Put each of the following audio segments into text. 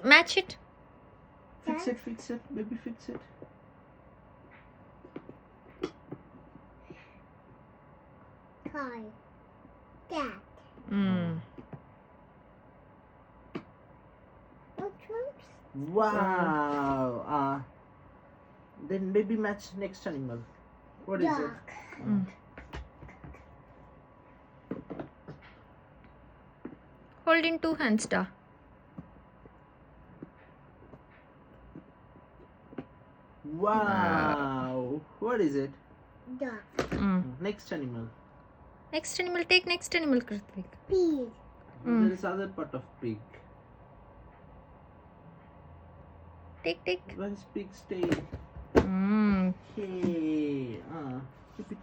Match it. Fix it, baby, fix it. Toy. Cat. Wow. Then maybe match next animal. What is it? Hold in two hands, Da. Wow. What is it? Duck. Next animal. Next animal. Take next animal, Krithvik. Pig. There is other part of pig. Take. Where is pig stay? Okay. Keep it.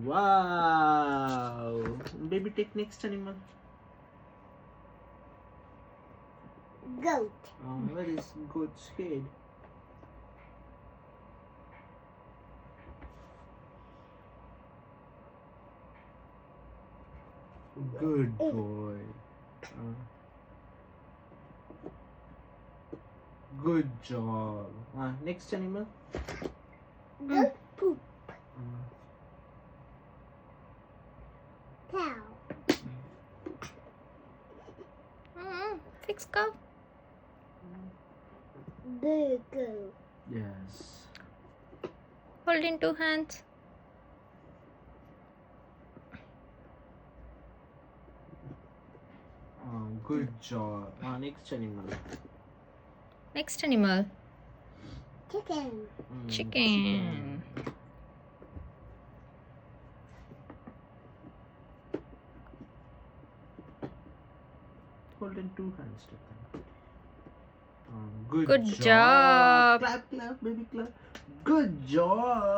Wow. Baby, take next animal. Goat. Where is goat's head? Good boy. Good job. Next animal. Goat poop. Cow. Fix cow. Burger. Yes. Hold in two hands. Good job. Next animal. Next animal. Chicken. Chicken. Hold in two hands. Good job. Clap, baby, clap. Good job.